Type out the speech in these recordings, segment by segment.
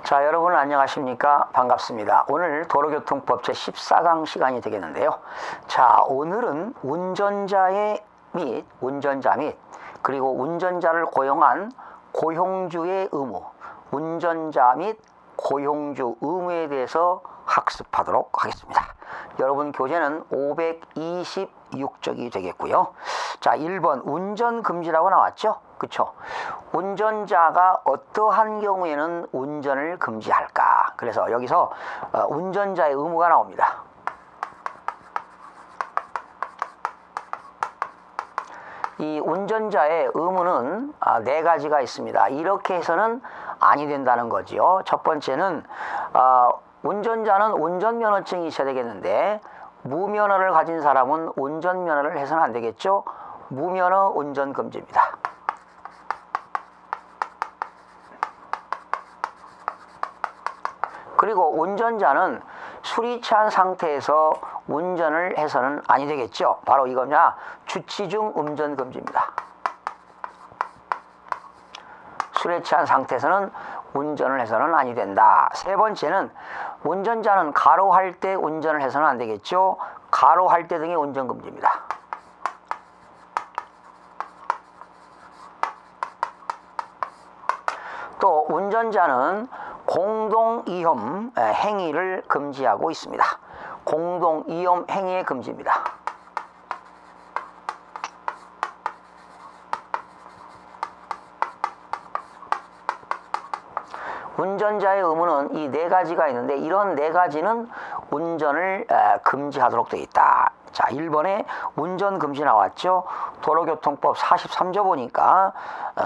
자, 여러분 안녕하십니까? 반갑습니다. 오늘 도로교통법 제14강 시간이 되겠는데요. 자, 오늘은 운전자 및 그리고 운전자를 고용한 고용주의 의무, 운전자 및 고용주 의무에 대해서 학습하도록 하겠습니다. 여러분 교재는 526쪽이 되겠고요. 자, 1번 운전금지라고 나왔죠? 그쵸? 운전자가 어떠한 경우에는 운전을 금지할까? 그래서 여기서 운전자의 의무가 나옵니다. 이 운전자의 의무는 네 가지가 있습니다. 이렇게 해서는 아니 된다는 거지요. 첫 번째는 운전자는 운전면허증이 있어야 되겠는데 무면허를 가진 사람은 운전면허를 해서는 안 되겠죠. 무면허 운전금지입니다. 그리고 운전자는 술이 취한 상태에서 운전을 해서는 아니 되겠죠. 바로 이거냐, 주치 중 운전금지입니다. 술에 취한 상태에서는 운전을 해서는 아니 된다. 세 번째는 운전자는 가로할 때 운전을 해서는 안 되겠죠. 가로할 때 등의 운전금지입니다. 또 운전자는 공동위험 행위를 금지하고 있습니다. 공동위험 행위의 금지입니다. 운전자의 의무는 이 네 가지가 있는데 이런 네 가지는 운전을 금지하도록 되어 있다. 자, 1번에 운전금지 나왔죠. 도로교통법 43조 보니까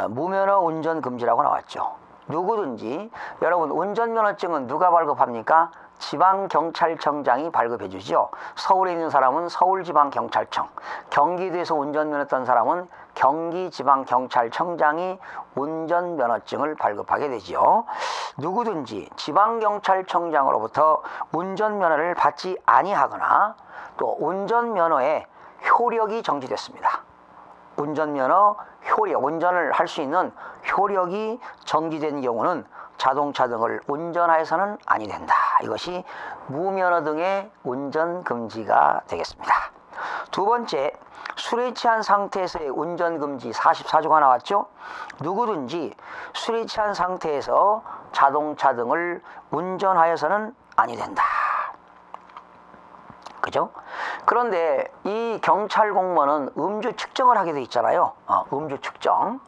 무면허 운전금지라고 나왔죠. 누구든지, 여러분 운전면허증은 누가 발급합니까? 지방경찰청장이 발급해 주죠. 서울에 있는 사람은 서울지방경찰청, 경기도에서 운전면허 딴 사람은 경기지방경찰청장이 운전면허증을 발급하게 되죠. 누구든지 지방경찰청장으로부터 운전면허를 받지 아니하거나 또 운전면허의 효력이 정지됐습니다. 운전면허 효력, 운전을 할 수 있는 효력이 정지된 경우는 자동차 등을 운전하여서는 아니 된다. 이것이 무면허 등의 운전금지가 되겠습니다. 두 번째, 술에 취한 상태에서의 운전금지 44조가 나왔죠. 누구든지 술에 취한 상태에서 자동차 등을 운전하여서는 아니 된다. 그죠? 그런데 이 경찰 공무원은 음주 측정을 하게 돼 있잖아요. 음주 측정.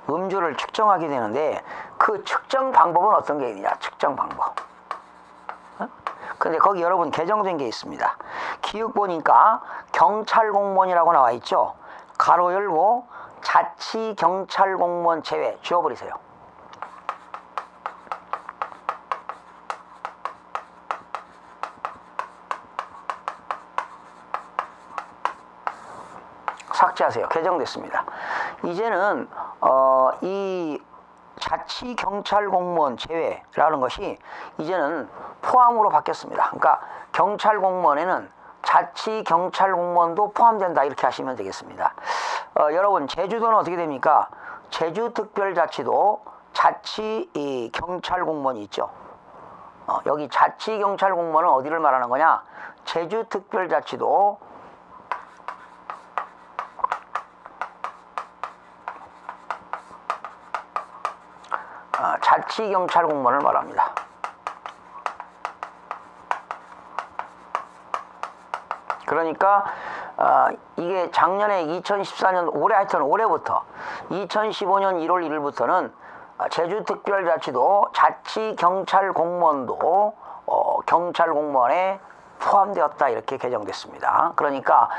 음주를 측정하게 되는데 그 측정 방법은 어떤 게 있느냐? 측정 방법. 근데 거기 여러분 개정된 게 있습니다. 기육 보니까 경찰 공무원이라고 나와 있죠. 가로 열고 자치 경찰 공무원 제외 지워버리세요. 삭제하세요. 개정됐습니다. 이제는 이 자치경찰공무원 제외라는 것이 이제는 포함으로 바뀌었습니다. 그러니까 경찰공무원에는 자치경찰공무원도 포함된다 이렇게 하시면 되겠습니다. 여러분 제주도는 어떻게 됩니까? 제주특별자치도 자치경찰공무원이 있죠. 여기 자치경찰공무원은 어디를 말하는 거냐? 제주특별자치도 자치경찰 공무원을 말합니다. 그러니까 이게 작년에 2014년 올해 하여튼 올해부터 2015년 1월 1일부터는 제주특별자치도 자치경찰 공무원도 경찰 공무원에 포함되었다 이렇게 개정됐습니다. 그러니까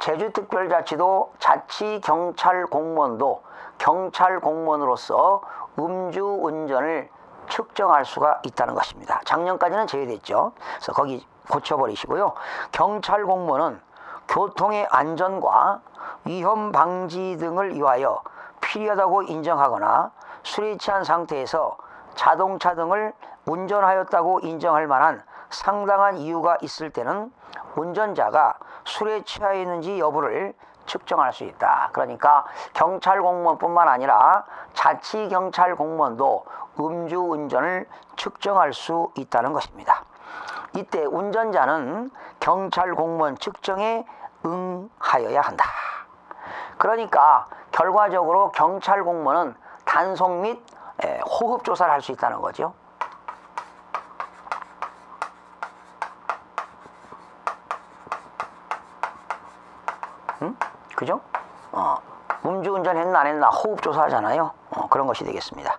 제주특별자치도 자치경찰 공무원도 경찰 공무원으로서 음주운전을 측정할 수가 있다는 것입니다. 작년까지는 제외됐죠. 그래서 거기 고쳐버리시고요. 경찰 공무원은 교통의 안전과 위험 방지 등을 위하여 필요하다고 인정하거나 술에 취한 상태에서 자동차 등을 운전하였다고 인정할 만한 상당한 이유가 있을 때는 운전자가 술에 취하였는지 여부를 측정할 수 있다. 그러니까 경찰 공무원뿐만 아니라 자치 경찰 공무원도 음주운전을 측정할 수 있다는 것입니다. 이때 운전자는 경찰 공무원 측정에 응하여야 한다. 그러니까 결과적으로 경찰 공무원은 단속 및 호흡 조사를 할 수 있다는 거죠. 그죠? 음주운전 했나 안 했나 호흡 조사하잖아요. 그런 것이 되겠습니다.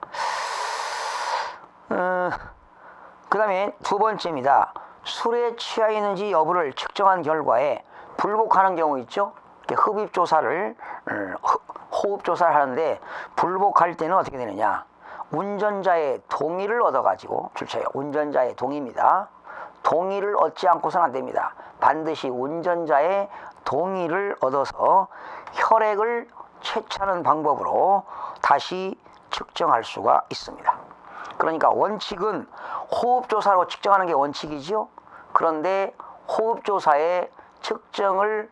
그 다음에 두 번째입니다. 술에 취하 있는지 여부를 측정한 결과에 불복하는 경우 있죠? 흡입 조사를 호흡 조사를 하는데 불복할 때는 어떻게 되느냐? 운전자의 동의를 얻어가지고 출처요. 운전자의 동의입니다. 동의를 얻지 않고서는 안 됩니다. 반드시 운전자의 동의를 얻어서 혈액을 채취하는 방법으로 다시 측정할 수가 있습니다. 그러니까 원칙은 호흡조사로 측정하는 게 원칙이지요. 그런데 호흡조사에 측정을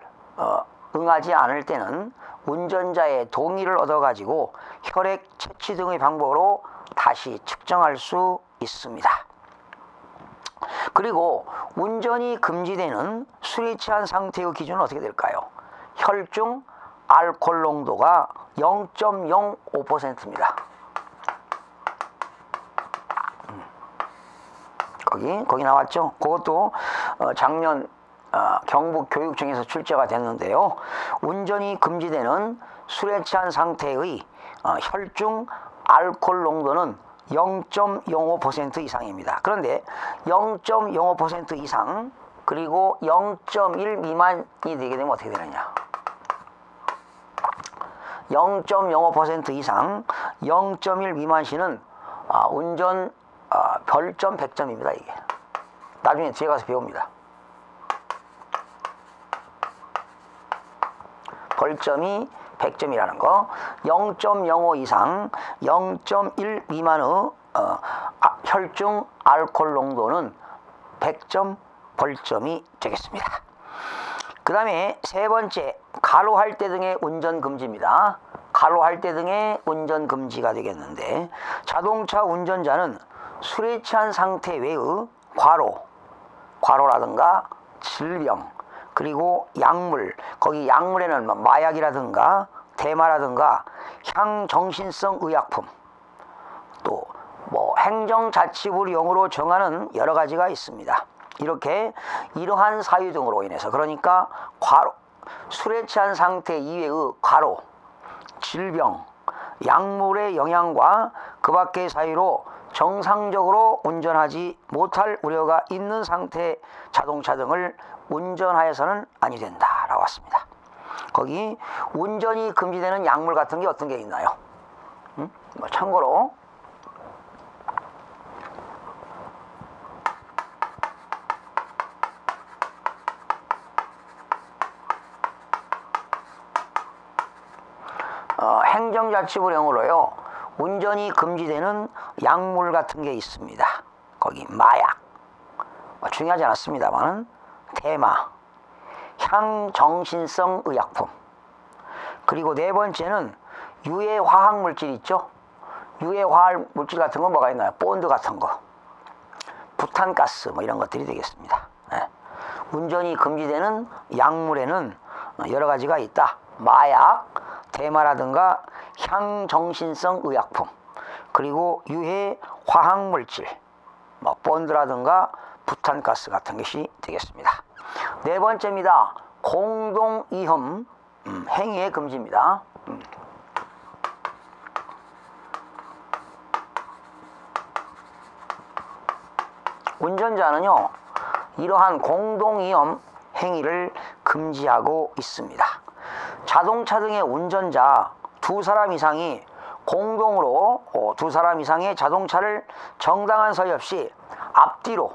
응하지 않을 때는 운전자의 동의를 얻어가지고 혈액 채취 등의 방법으로 다시 측정할 수 있습니다. 그리고 운전이 금지되는 술에 취한 상태의 기준은 어떻게 될까요? 혈중 알코올 농도가 0.05%입니다. 거기 나왔죠? 그것도 작년 경북 교육청에서 출제가 됐는데요. 운전이 금지되는 술에 취한 상태의 혈중 알코올 농도는 0.05% 이상입니다. 그런데 0.05% 이상 그리고 0.1 미만이 되게 되면 어떻게 되느냐? 0.05% 이상 0.1 미만 시는 운전 별점 100점입니다. 이게 나중에 뒤에 가서 배웁니다. 벌점이 100점이라는 거. 0.05 이상 0.1 미만의 혈중 알코올 농도는 100점 벌점이 되겠습니다. 그 다음에 세 번째, 가로할 때 등의 운전 금지입니다. 가로할 때 등의 운전 금지가 되겠는데, 자동차 운전자는 술에 취한 상태 외의 과로라든가 질병, 그리고 약물, 거기 약물에는 마약이라든가 대마라든가 향정신성 의약품, 또 행정자치부령으로 정하는 여러 가지가 있습니다. 이렇게 이러한 사유 등으로 인해서, 그러니까 술에 취한 상태 이외의 과로, 질병, 약물의 영향과 그 밖의 사유로 정상적으로 운전하지 못할 우려가 있는 상태의 자동차 등을 운전하여서는 아니 된다 라고 했습니다. 거기 운전이 금지되는 약물 같은 게 어떤 게 있나요? 참고로 행정자치부령으로요, 운전이 금지되는 약물 같은 게 있습니다. 거기 마약, 중요하지 않았습니다만 대마, 향정신성 의약품, 그리고 네 번째는 유해 화학 물질 있죠. 유해 화학 물질 같은 건 뭐가 있나요? 본드 같은 거, 부탄가스 이런 것들이 되겠습니다. 운전이 금지되는 약물에는 여러 가지가 있다. 마약, 대마라든가 향정신성 의약품, 그리고 유해 화학물질, 본드라든가 부탄가스 같은 것이 되겠습니다. 네 번째입니다. 공동위험 행위의 금지입니다. 운전자는요, 이러한 공동위험 행위를 금지하고 있습니다. 자동차 등의 운전자 두 사람 이상이 공동으로 두 사람 이상의 자동차를 정당한 서열 없이 앞뒤로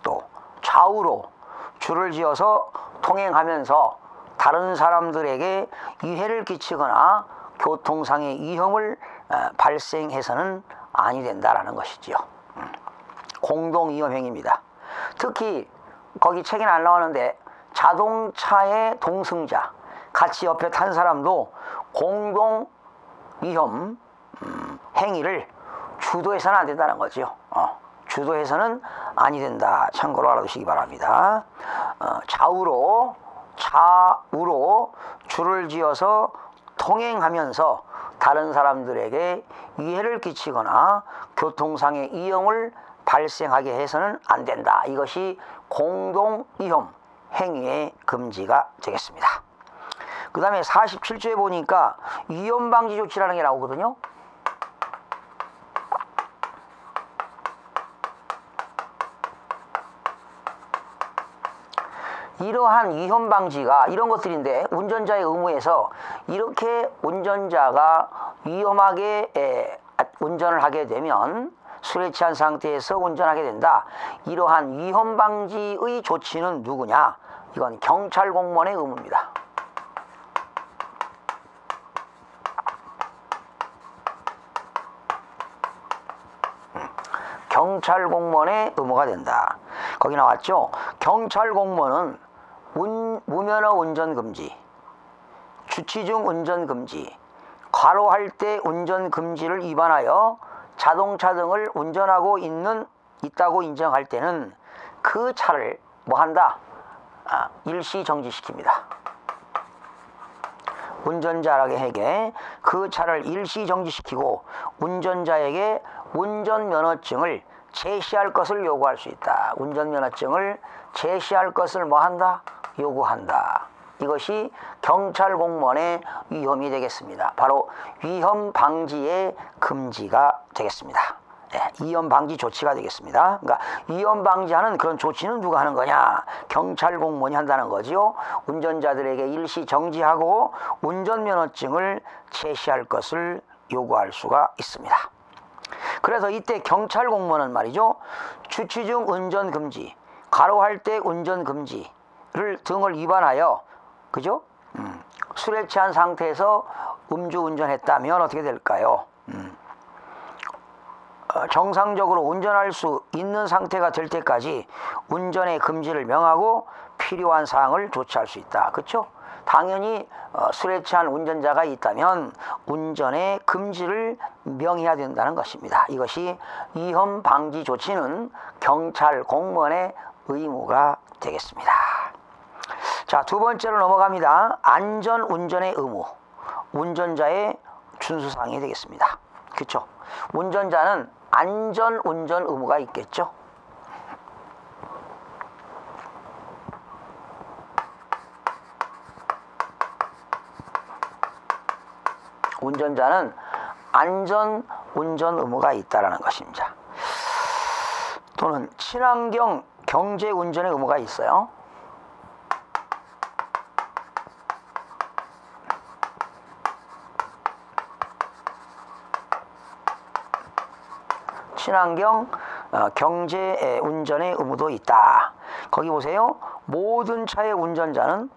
또 좌우로 줄을 지어서 통행하면서 다른 사람들에게 위해를 끼치거나 교통상의 위험을 발생해서는 아니 된다라는 것이지요. 공동위험행위입니다. 특히 거기 책에는 안 나오는데 자동차의 동승자, 같이 옆에 탄 사람도 공동 위험 행위를 주도해서는 안 된다는 거죠. 주도해서는 아니 된다. 참고로 알아두시기 바랍니다. 좌우로 줄을 지어서 통행하면서 다른 사람들에게 위해를 끼치거나 교통상의 위험을 발생하게 해서는 안 된다. 이것이 공동위험 행위의 금지가 되겠습니다. 그 다음에 47조에 보니까 위험방지 조치라는 게 나오거든요. 이러한 위험 방지가 이런 것들인데, 운전자의 의무에서 이렇게 운전자가 위험하게 운전을 하게 되면, 술에 취한 상태에서 운전하게 된다. 이러한 위험 방지의 조치는 누구냐? 이건 경찰 공무원의 의무입니다. 경찰 공무원의 의무가 된다. 거기 나왔죠? 경찰 공무원은 무면허 운전 금지, 주치 중 운전 금지, 과로할 때 운전 금지를 위반하여 자동차 등을 운전하고 있다고 인정할 때는 그 차를 뭐 한다? 일시 정지시킵니다. 운전자에게 그 차를 일시 정지시키고 운전자에게 운전면허증을 제시할 것을 요구할 수 있다. 운전면허증을 제시할 것을 뭐 한다? 요구한다. 이것이 경찰 공무원의 위험이 되겠습니다. 바로 위험 방지의 금지가 되겠습니다. 네, 위험 방지 조치가 되겠습니다. 그러니까 위험 방지하는 그런 조치는 누가 하는 거냐? 경찰 공무원이 한다는 거지요. 운전자들에게 일시 정지하고 운전면허증을 제시할 것을 요구할 수가 있습니다. 그래서 이때 경찰 공무원은 말이죠, 주치 중 운전 금지, 과로할 때 운전 금지를 등을 위반하여, 그죠? 술에 취한 상태에서 음주운전했다면 어떻게 될까요? 정상적으로 운전할 수 있는 상태가 될 때까지 운전의 금지를 명하고 필요한 사항을 조치할 수 있다. 그렇죠? 당연히 술에 취한 운전자가 있다면 운전의 금지를 명해야 된다는 것입니다. 이것이 위험 방지 조치는 경찰 공무원의 의무가 되겠습니다. 자, 두 번째로 넘어갑니다. 안전 운전의 의무, 운전자의 준수사항이 되겠습니다. 그렇죠? 운전자는 안전 운전 의무가 있겠죠. 운전자는 안전 운전 의무가 있다라는 것입니다. 또는 친환경 경제 운전의 의무가 있어요. 친환경 경제 운전의 의무도 있다. 거기 보세요. 모든 차의 운전자는,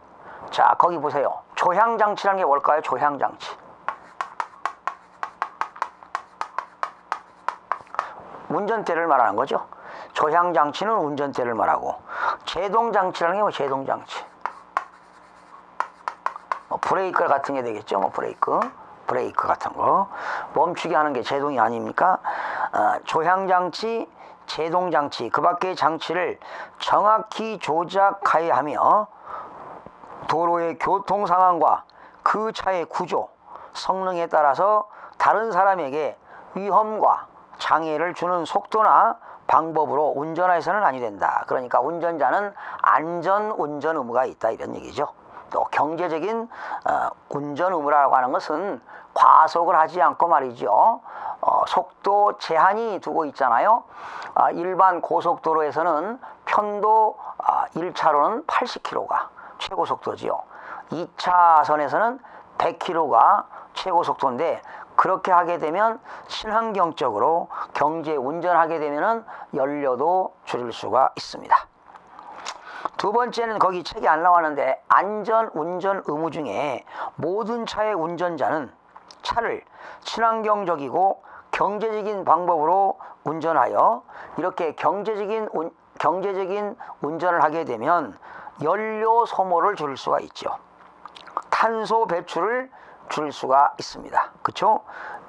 자, 거기 보세요. 조향장치라는 게 뭘까요? 조향장치. 운전대를 말하는 거죠. 조향장치는 운전대를 말하고, 제동장치라는 게 뭐 제동장치. 브레이크 같은 게 되겠죠. 브레이크 같은 거 멈추게 하는 게 제동이 아닙니까? 조향장치, 제동장치, 그 밖의 장치를 정확히 조작하여야 하며 도로의 교통 상황과 그 차의 구조, 성능에 따라서 다른 사람에게 위험과 장애를 주는 속도나 방법으로 운전해서는 아니 된다. 그러니까 운전자는 안전 운전 의무가 있다, 이런 얘기죠. 또 경제적인 운전 의무라고 하는 것은 과속을 하지 않고 말이죠. 속도 제한이 두고 있잖아요. 일반 고속도로에서는 편도 1차로는 80km가 최고 속도지요. 2차선에서는 100km가 최고 속도인데, 그렇게 하게 되면 친환경적으로 경제 운전하게 되면은 연료도 줄일 수가 있습니다. 두 번째는 거기 책이 안 나왔는데, 안전 운전 의무 중에 모든 차의 운전자는 차를 친환경적이고 경제적인 방법으로 운전하여, 이렇게 경제적인 운전을 하게 되면 연료 소모를 줄일 수가 있죠. 탄소 배출을 줄일 수가 있습니다. 그렇죠?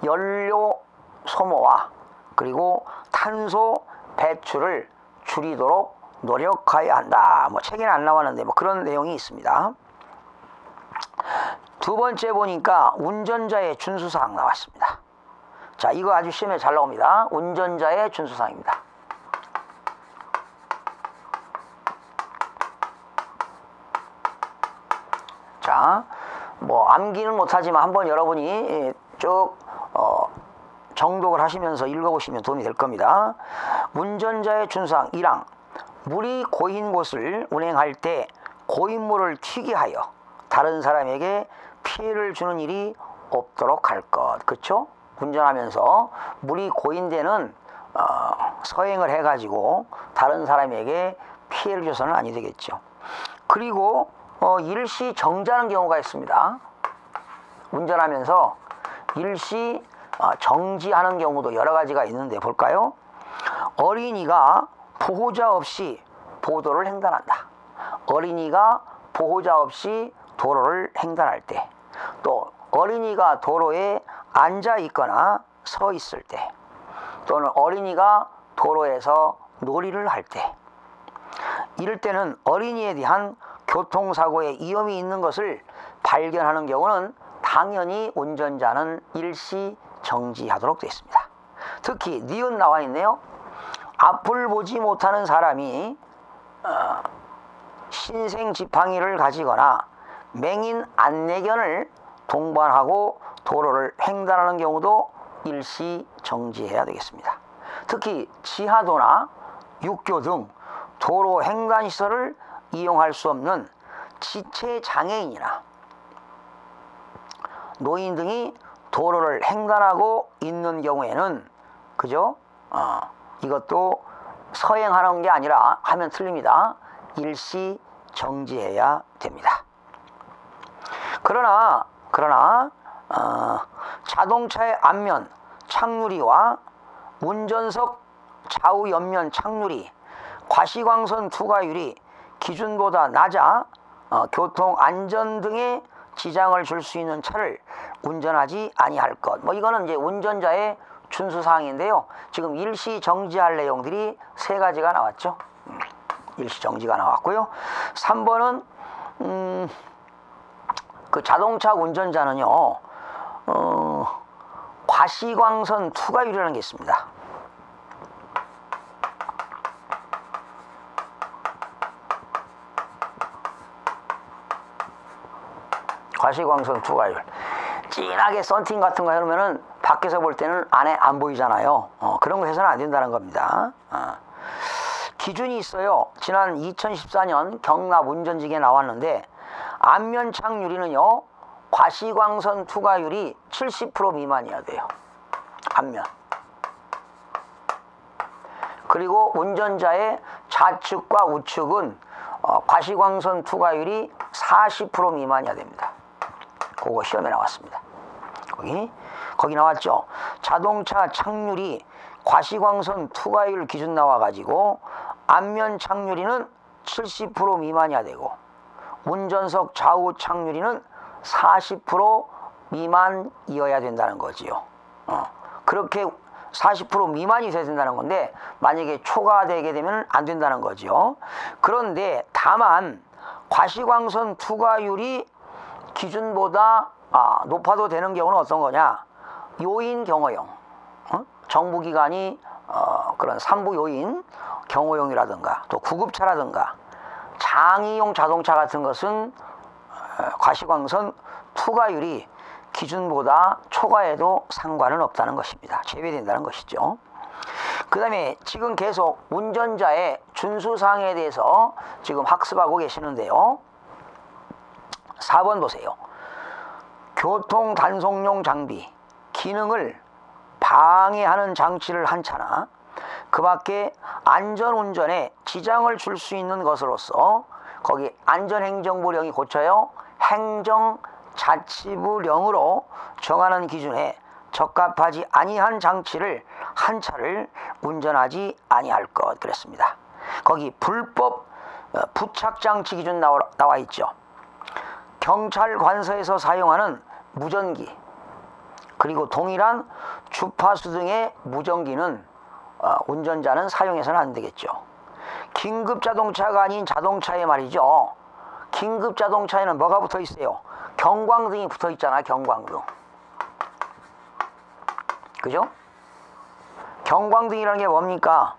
연료 소모와 그리고 탄소 배출을 줄이도록 노력해야 한다. 뭐 책에는 안 나왔는데 뭐 그런 내용이 있습니다. 두 번째 보니까 운전자의 준수사항 나왔습니다. 자, 이거 아주 시험에 잘 나옵니다. 운전자의 준수사항입니다. 자, 뭐 암기는 못하지만 한번 여러분이 쭉 정독을 하시면서 읽어보시면 도움이 될 겁니다. 운전자의 준수사항 1항, 물이 고인 곳을 운행할 때 고인물을 튀게 하여 다른 사람에게 피해를 주는 일이 없도록 할 것. 그렇죠? 운전하면서 물이 고인 데는 서행을 해가지고 다른 사람에게 피해를 줘서는 아니 되겠죠. 그리고 일시 정지하는 경우가 있습니다. 운전하면서 일시 정지하는 경우도 여러 가지가 있는데 볼까요? 어린이가 보호자 없이 보도를 횡단한다. 어린이가 보호자 없이 도로를 횡단할 때, 또 어린이가 도로에 앉아 있거나 서 있을 때, 또는 어린이가 도로에서 놀이를 할 때, 이럴 때는 어린이에 대한 교통사고의 위험이 있는 것을 발견하는 경우는 당연히 운전자는 일시 정지하도록 되어 있습니다. 특히 니은 나와 있네요. 앞을 보지 못하는 사람이 신생지팡이를 가지거나 맹인 안내견을 동반하고 도로를 횡단하는 경우도 일시 정지해야 되겠습니다. 특히 지하도나 육교 등 도로 횡단시설을 이용할 수 없는 지체장애인이나 노인 등이 도로를 횡단하고 있는 경우에는, 그죠? 이것도 서행하는 게 아니라 하면 틀립니다. 일시 정지해야 됩니다. 그러나 자동차의 앞면 창유리와 운전석 좌우 옆면 창유리, 과시광선 투과율이 기준보다 낮아 교통안전 등의 지장을 줄 수 있는 차를 운전하지 아니할 것. 뭐 이거는 이제 운전자의 준수사항인데요. 지금 일시 정지할 내용들이 세 가지가 나왔죠. 일시 정지가 나왔고요. 3번은 그 자동차 운전자는요, 과시광선 투과율이라는 게 있습니다. 과시광선 투과율. 진하게 썬팅 같은 거 해놓으면은 밖에서 볼 때는 안에 안 보이잖아요. 그런 거 해서는 안 된다는 겁니다. 기준이 있어요. 지난 2014년 경납 운전직에 나왔는데, 앞면 창유리는요, 과시광선 투과율이 70% 미만이어야 돼요. 앞면. 그리고 운전자의 좌측과 우측은 과시광선 투과율이 40% 미만이어야 됩니다. 그거 시험에 나왔습니다. 거기 나왔죠. 자동차 창유리 과시광선 투과율 기준 나와가지고 앞면 창유리는 70% 미만이어야 되고 운전석 좌우 창유리는 40% 미만이어야 된다는 거지요. 그렇게 40% 미만이 돼야 된다는 건데, 만약에 초과되게 되면 안 된다는 거죠. 그런데 다만 과시광선 투과율이 기준보다 높아도 되는 경우는 어떤 거냐? 요인 경호용, 정부기관이 그런 산부 요인 경호용이라든가 또 구급차라든가 장의용 자동차 같은 것은 과시광선 투과율이 기준보다 초과해도 상관은 없다는 것입니다. 제외된다는 것이죠. 그 다음에 지금 계속 운전자의 준수사항에 대해서 지금 학습하고 계시는데요. 4번 보세요. 교통 단속용 장비, 기능을 방해하는 장치를 한 차나 그 밖에 안전운전에 지장을 줄 수 있는 것으로서 거기 안전행정부령이 고쳐요. 행정자치부령으로 정하는 기준에 적합하지 아니한 장치를 한 차를 운전하지 아니할 것 그랬습니다. 거기 불법 부착장치 기준 나와 있죠. 경찰 관서에서 사용하는 무전기, 그리고 동일한 주파수 등의 무전기는 운전자는 사용해서는 안 되겠죠. 긴급 자동차가 아닌 자동차에 말이죠. 긴급 자동차에는 뭐가 붙어 있어요? 경광등이 붙어 있잖아, 경광등. 그죠? 경광등이라는 게 뭡니까?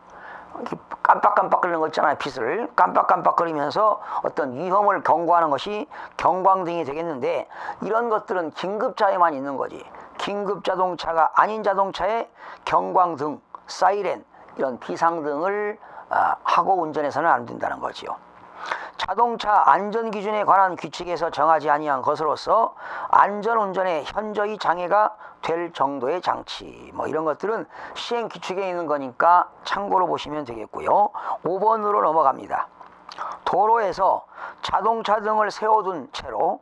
깜빡깜빡거리는 거 있잖아요. 빛을 깜빡깜빡거리면서 어떤 위험을 경고하는 것이 경광등이 되겠는데, 이런 것들은 긴급차에만 있는 거지. 긴급 자동차가 아닌 자동차에 경광등, 사이렌, 이런 비상등을 하고 운전해서는 안 된다는 거지요. 자동차 안전기준에 관한 규칙에서 정하지 아니한 것으로서 안전운전에 현저히 장애가 될 정도의 장치, 뭐 이런 것들은 시행 규칙에 있는 거니까 참고로 보시면 되겠고요. 5번으로 넘어갑니다. 도로에서 자동차 등을 세워둔 채로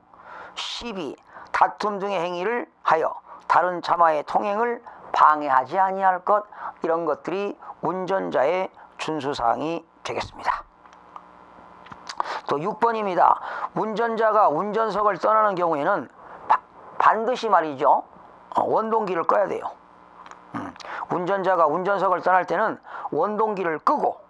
시비, 다툼 등의 행위를 하여 다른 차마의 통행을 방해하지 아니할 것, 이런 것들이 운전자의 준수사항이 되겠습니다. 또 6번입니다. 운전자가 운전석을 떠나는 경우에는 반드시 말이죠, 원동기를 꺼야 돼요. 운전자가 운전석을 떠날 때는 원동기를 끄고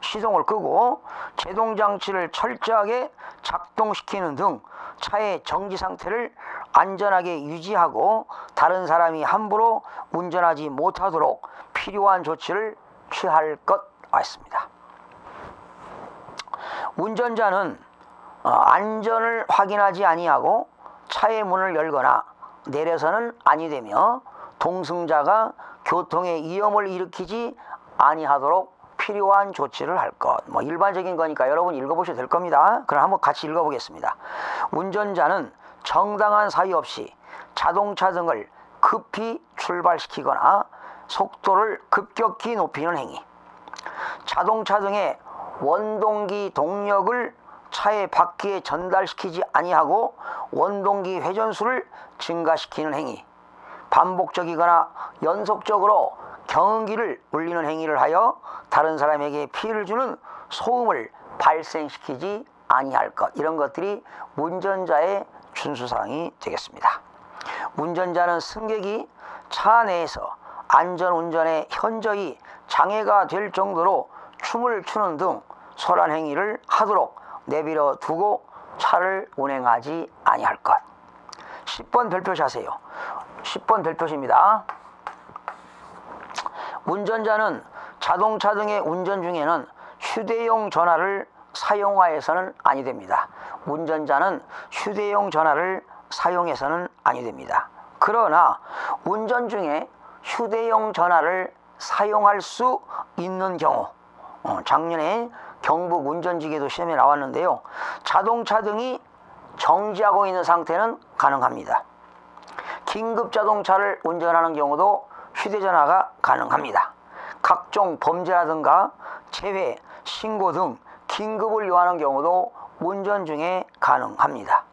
시동을 끄고 제동장치를 철저하게 작동시키는 등 차의 정지 상태를 안전하게 유지하고 다른 사람이 함부로 운전하지 못하도록 필요한 조치를 취할 것 같습니다. 운전자는 안전을 확인하지 아니하고 차의 문을 열거나 내려서는 아니 되며 동승자가 교통에 위험을 일으키지 아니하도록 필요한 조치를 할 것. 뭐 일반적인 거니까 여러분 읽어보셔도 될 겁니다. 그럼 한번 같이 읽어보겠습니다. 운전자는 정당한 사유 없이 자동차 등을 급히 출발시키거나 속도를 급격히 높이는 행위, 자동차 등의 원동기 동력을 차의 바퀴에 전달시키지 아니하고 원동기 회전수를 증가시키는 행위, 반복적이거나 연속적으로 경운기를 울리는 행위를 하여 다른 사람에게 피해를 주는 소음을 발생시키지 아니할 것, 이런 것들이 운전자의 준수사항이 되겠습니다. 운전자는 승객이 차 내에서 안전운전에 현저히 장애가 될 정도로 춤을 추는 등 소란 행위를 하도록 내버려 두고 차를 운행하지 아니할 것. 10번 별표시하세요. 10번 별표시입니다. 운전자는 자동차 등의 운전 중에는 휴대용 전화를 사용하여서는 아니 됩니다. 운전자는 휴대용 전화를 사용해서는 아니 됩니다. 그러나 운전 중에 휴대용 전화를 사용할 수 있는 경우, 작년에 경북 운전지계도 시험에 나왔는데요, 자동차 등이 정지하고 있는 상태는 가능합니다. 긴급 자동차를 운전하는 경우도 휴대전화가 가능합니다. 각종 범죄라든가 재회, 신고 등 긴급을 요하는 경우도 운전 중에 가능합니다.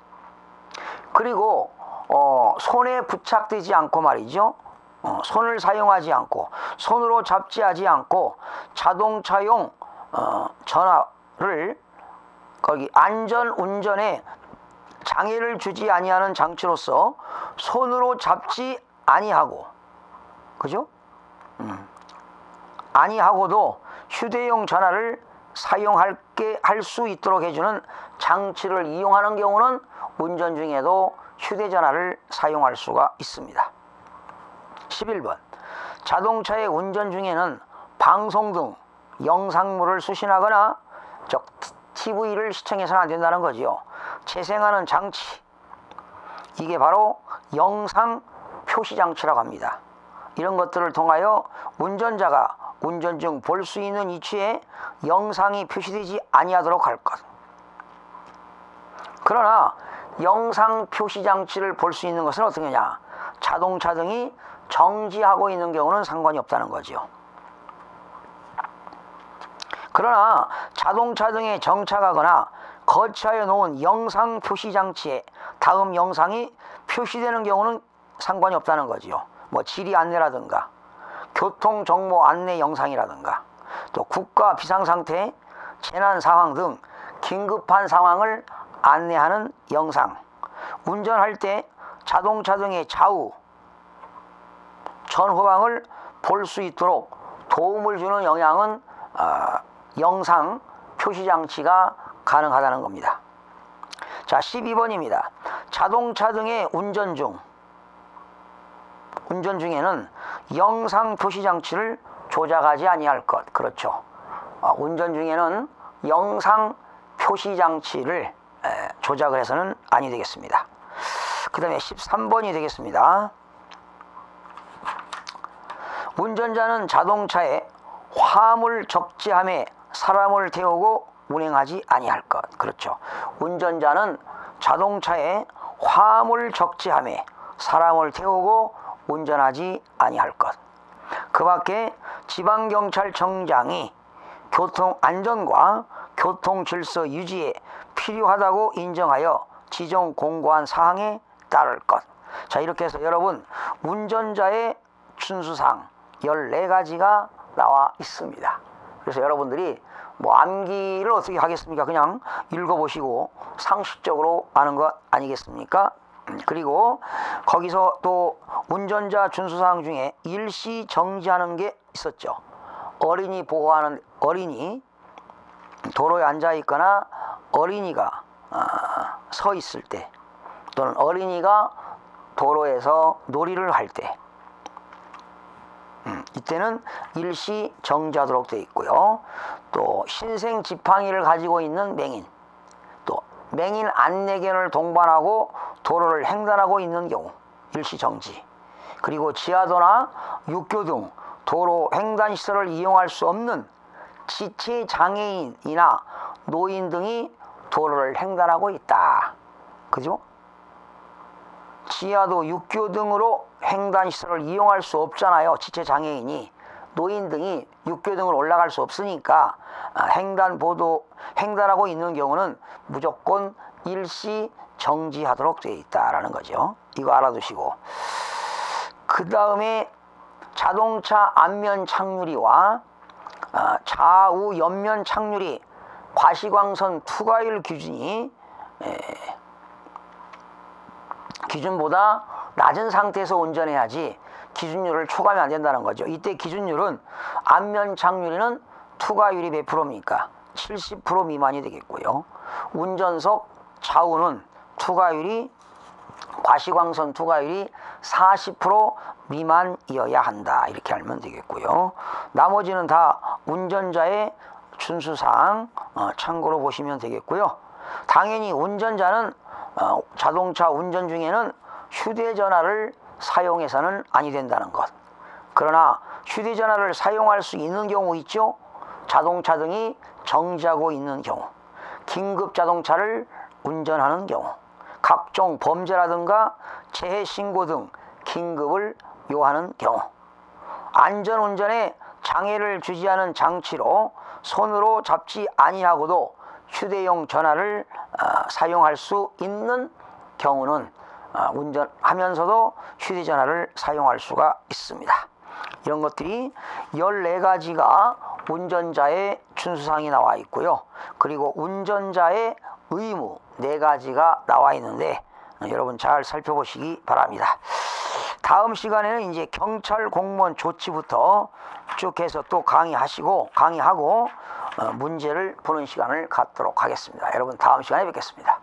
그리고 손에 부착되지 않고 말이죠, 손을 사용하지 않고 손으로 잡지하지 않고 자동차용 전화를 거기 안전운전에 장애를 주지 아니하는 장치로서 손으로 잡지 아니하고, 그죠? 아니하고도 휴대용 전화를 할 수 있도록 해주는 장치를 이용하는 경우는 운전 중에도 휴대전화를 사용할 수가 있습니다. 11번. 자동차의 운전 중에는 방송 등 영상물을 수신하거나 TV를 시청해서는 안 된다는 거지요. 재생하는 장치, 이게 바로 영상 표시 장치라고 합니다. 이런 것들을 통하여 운전자가 운전 중 볼 수 있는 위치에 영상이 표시되지 아니하도록 할 것. 그러나 영상 표시 장치를 볼 수 있는 것은 어떻게 하냐? 자동차 등이 정지하고 있는 경우는 상관이 없다는 거죠. 그러나 자동차 등에 정차하거나 거치하여 놓은 영상 표시 장치에 다음 영상이 표시되는 경우는 상관이 없다는 거지요. 뭐 지리 안내라든가 교통 정보 안내 영상이라든가 또 국가 비상상태, 재난 상황 등 긴급한 상황을 안내하는 영상, 운전할 때 자동차 등의 좌우 전후방을 볼 수 있도록 도움을 주는 영향은 영상 표시장치가 가능하다는 겁니다. 자, 12번입니다. 자동차 등의 운전 중에는 영상 표시장치를 조작하지 아니할 것. 그렇죠. 운전 중에는 영상 표시장치를 조작을 해서는 아니 되겠습니다. 그 다음에 13번이 되겠습니다. 운전자는 자동차에 화물 적재함에 사람을 태우고 운행하지 아니할 것. 그렇죠. 운전자는 자동차에 화물 적재함에 사람을 태우고 운전하지 아니할 것. 그 밖에 지방경찰청장이 교통안전과 교통질서 유지에 필요하다고 인정하여 지정 공고한 사항에 따를 것. 자, 이렇게 해서 여러분 운전자의 준수사항 14가지가 나와 있습니다. 그래서 여러분들이 뭐 암기를 어떻게 하겠습니까? 그냥 읽어보시고 상식적으로 아는 것 아니겠습니까? 그리고 거기서 또 운전자 준수사항 중에 일시 정지하는 게 있었죠. 어린이 보호하는, 어린이 도로에 앉아 있거나 어린이가 서 있을 때, 또는 어린이가 도로에서 놀이를 할 때, 이때는 일시 정지하도록 되어 있고요. 또 신생 지팡이를 가지고 있는 맹인, 또 맹인 안내견을 동반하고 도로를 횡단하고 있는 경우 일시 정지. 그리고 지하도나 육교 등 도로 횡단 시설을 이용할 수 없는 지체 장애인이나 노인 등이 도로를 횡단하고 있다. 그죠? 지하도 육교 등으로 횡단 시설을 이용할 수 없잖아요. 지체 장애인이, 노인 등이 육교 등으로 올라갈 수 없으니까 횡단하고 있는 경우는 무조건 일시 정지하도록 되어 있다라는 거죠. 이거 알아두시고, 그 다음에 자동차 앞면 창유리와 좌우 옆면 창유리 과시광선 투과율 기준보다 낮은 상태에서 운전해야지 기준율을 초과하면 안 된다는 거죠. 이때 기준율은 앞면 창유리는 투과율이 몇 프로입니까? 70% 미만이 되겠고요. 운전석 좌우는 과시광선 투과율이 40% 미만이어야 한다. 이렇게 알면 되겠고요. 나머지는 다 운전자의 준수사항 참고로 보시면 되겠고요. 당연히 운전자는 자동차 운전 중에는 휴대전화를 사용해서는 아니 된다는 것. 그러나 휴대전화를 사용할 수 있는 경우 있죠. 자동차 등이 정지하고 있는 경우, 긴급자동차를 운전하는 경우, 각종 범죄라든가 재해신고 등 긴급을 요하는 경우, 안전운전에 장애를 주지 않은 장치로 손으로 잡지 아니하고도 휴대용 전화를 사용할 수 있는 경우는 운전하면서도 휴대전화를 사용할 수가 있습니다. 이런 것들이 14가지가 운전자의 준수사항이 나와 있고요. 그리고 운전자의 의무 4가지가 나와 있는데 여러분 잘 살펴보시기 바랍니다. 다음 시간에는 이제 경찰 공무원 조치부터 쭉 해서 또 강의하고 문제를 푸는 시간을 갖도록 하겠습니다. 여러분 다음 시간에 뵙겠습니다.